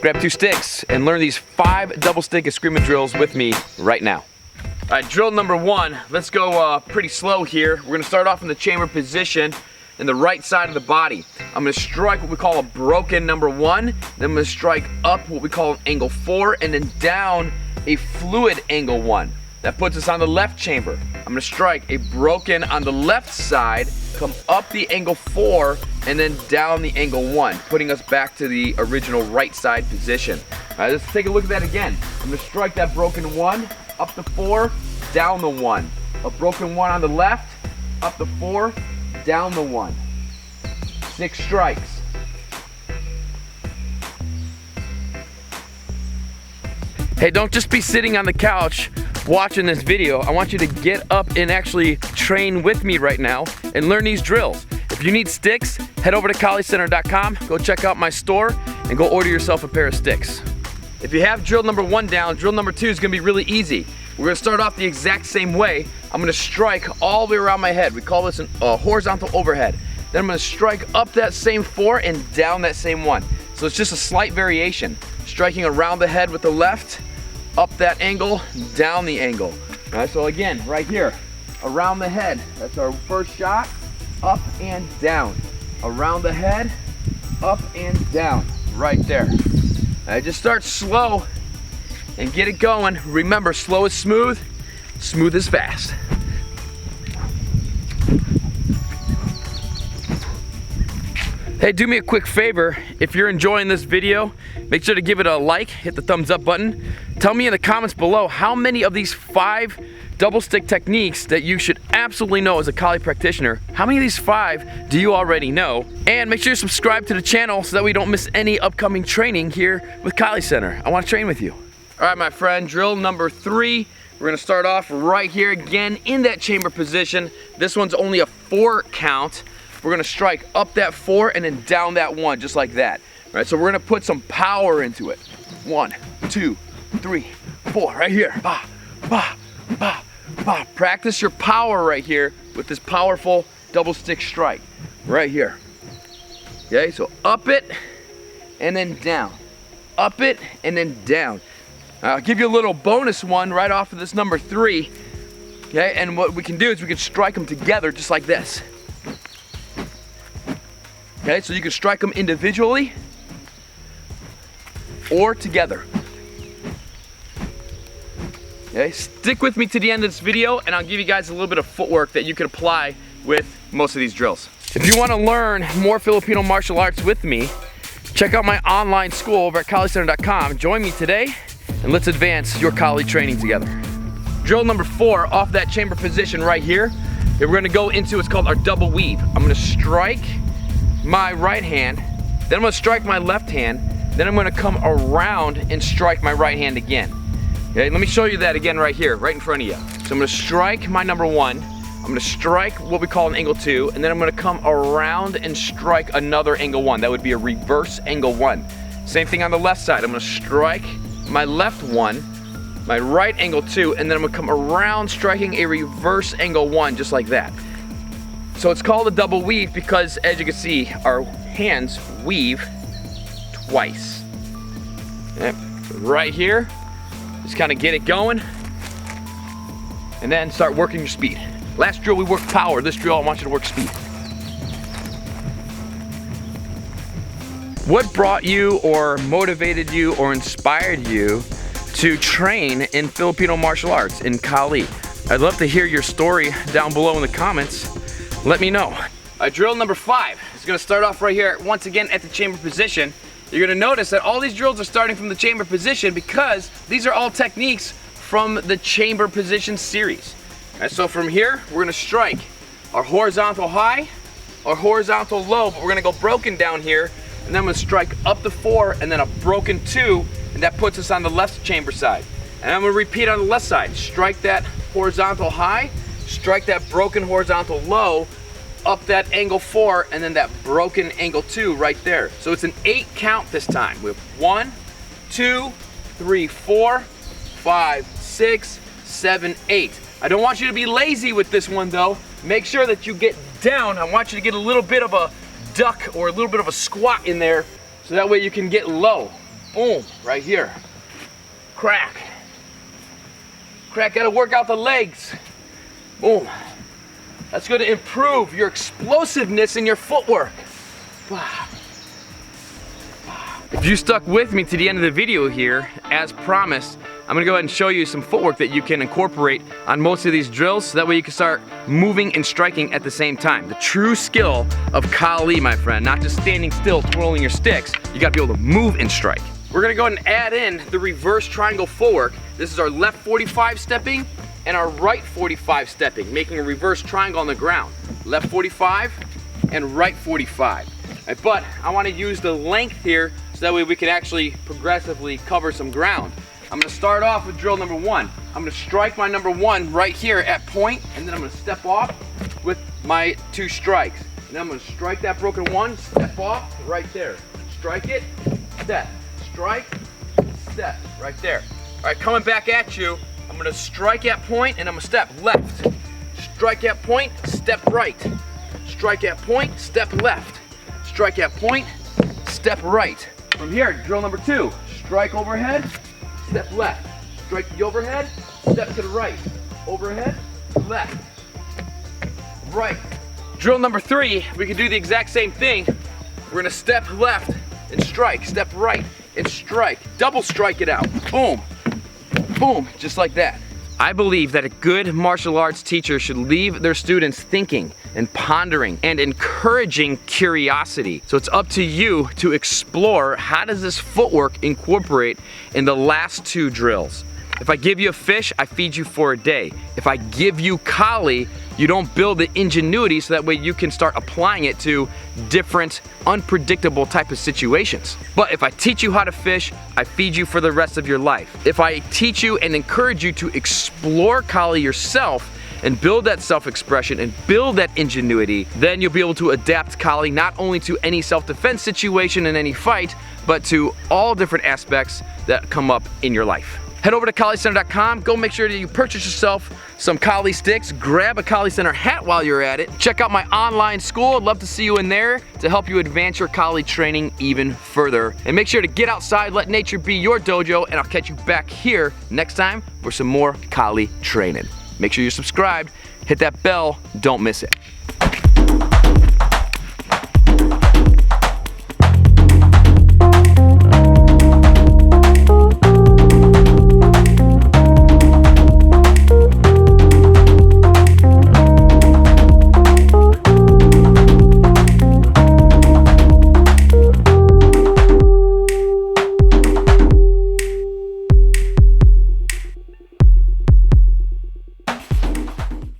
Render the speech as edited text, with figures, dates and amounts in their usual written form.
Grab 2 sticks and learn these 5 double stick eskrima drills with me right now. All right, drill number 1. Let's go pretty slow here. We're gonna start off in the chamber position in the right side of the body. I'm gonna strike what we call a broken number 1, then I'm gonna strike up what we call an angle 4, and then down a fluid angle 1. That puts us on the left chamber. I'm gonna strike a broken on the left side, come up the angle 4, and then down the angle 1, putting us back to the original right side position. All right, let's take a look at that again. I'm gonna strike that broken 1, up the 4, down the 1. A broken 1 on the left, up the 4, down the 1. 6 strikes. Hey, don't just be sitting on the couch watching this video. I want you to get up and actually train with me right now and learn these drills. If you need sticks, head over to KaliCenter.com, go check out my store, and go order yourself a pair of sticks. If you have drill number 1 down, drill number 2 is gonna be really easy. We're gonna start off the exact same way. I'm gonna strike all the way around my head. We call this a horizontal overhead. Then I'm gonna strike up that same 4 and down that same 1. So it's just a slight variation. Striking around the head with the left, up that angle, down the angle. All right, so again, right here, around the head. That's our first shot, up and down. Around the head, up and down, right there. All right, just start slow and get it going. Remember, slow is smooth, smooth is fast. Hey, do me a quick favor. If you're enjoying this video, make sure to give it a like, hit the thumbs up button. Tell me in the comments below how many of these 5 double stick techniques that you should absolutely know as a Kali practitioner. How many of these 5 do you already know? And make sure you subscribe to the channel so that we don't miss any upcoming training here with Kali Center. I want to train with you. All right, my friend, drill number 3. We're gonna start off right here again in that chamber position. This one's only a 4 count. We're gonna strike up that 4 and then down that 1, just like that. All right, so we're gonna put some power into it. 1, 2, 3, 4, right here. Bah, bah, bah, bah. Practice your power right here with this powerful double stick strike, right here. Okay, so up it and then down. Up it and then down. I'll give you a little bonus one right off of this number 3. Okay, and what we can do is we can strike them together just like this. Okay, so you can strike them individually or together. Okay, stick with me to the end of this video and I'll give you guys a little bit of footwork that you can apply with most of these drills. If you want to learn more Filipino martial arts with me, check out my online school over at KaliCenter.com. Join me today and let's advance your Kali training together. Drill number 4 off that chamber position right here. We're going to go into what's called our double weave. I'm going to strike my right hand, then I'm going to strike my left hand, then I'm going to come around and strike my right hand again. Okay, let me show you that again right here, right in front of you. So I'm going to strike my number 1, I'm going to strike what we call an angle 2, and then I'm going to come around and strike another angle 1. That would be a reverse angle 1. Same thing on the left side. I'm going to strike my left 1, my right angle 2, and then I'm going to come around striking a reverse angle 1 just like that. So it's called a double weave because, as you can see, our hands weave twice. Yep. Right here, just kind of get it going, and then start working your speed. Last drill we worked power, this drill I want you to work speed. What brought you or motivated you or inspired you to train in Filipino martial arts, in Kali? I'd love to hear your story down below in the comments. Let me know. Drill number 5 is gonna start off right here, once again at the chamber position. You're gonna notice that all these drills are starting from the chamber position because these are all techniques from the chamber position series. And so from here, we're gonna strike our horizontal high, our horizontal low, but we're gonna go broken down here, and then I'm gonna strike up the 4 and then a broken 2, and that puts us on the left chamber side. And I'm gonna repeat on the left side. Strike that horizontal high, strike that broken horizontal low, up that angle 4, and then that broken angle 2 right there. So it's an 8 count this time. We have 1, 2, 3, 4, 5, 6, 7, 8. I don't want you to be lazy with this one though. Make sure that you get down. I want you to get a little bit of a duck or a little bit of a squat in there so that way you can get low. Boom, right here. Crack. Crack, gotta work out the legs. Boom. That's gonna improve your explosiveness in your footwork. If you stuck with me to the end of the video here, as promised, I'm gonna go ahead and show you some footwork that you can incorporate on most of these drills so that way you can start moving and striking at the same time. The true skill of Kali, my friend, not just standing still twirling your sticks, you gotta be able to move and strike. We're gonna go ahead and add in the reverse triangle footwork. This is our left 45 stepping and our right 45 stepping, making a reverse triangle on the ground. Left 45 and right 45. Right, but I wanna use the length here so that way we can actually progressively cover some ground. I'm gonna start off with drill number 1. I'm gonna strike my number 1 right here at point, and then I'm gonna step off with my 2 strikes. And then I'm gonna strike that broken 1, step off right there. Strike it, step, strike, step, right there. All right, coming back at you, I'm gonna strike at point and I'm gonna step left. Strike at point, step right. Strike at point, step left. Strike at point, step right. From here, drill number 2, strike overhead, step left. Strike the overhead, step to the right. Overhead, left, right. Drill number 3, we can do the exact same thing. We're gonna step left and strike, step right and strike. Double strike it out, boom, boom, just like that. I believe that a good martial arts teacher should leave their students thinking and pondering and encouraging curiosity. So it's up to you to explore how does this footwork incorporate in the last 2 drills. If I give you a fish, I feed you for a day. If I give you Kali, you don't build the ingenuity so that way you can start applying it to different, unpredictable type of situations. But if I teach you how to fish, I feed you for the rest of your life. If I teach you and encourage you to explore Kali yourself and build that self-expression and build that ingenuity, then you'll be able to adapt Kali not only to any self-defense situation in any fight, but to all different aspects that come up in your life. Head over to KaliCenter.com, go make sure that you purchase yourself some Kali sticks, grab a Kali Center hat while you're at it, check out my online school, I'd love to see you in there to help you advance your Kali training even further. And make sure to get outside, let nature be your dojo, and I'll catch you back here next time for some more Kali training. Make sure you're subscribed, hit that bell, don't miss it.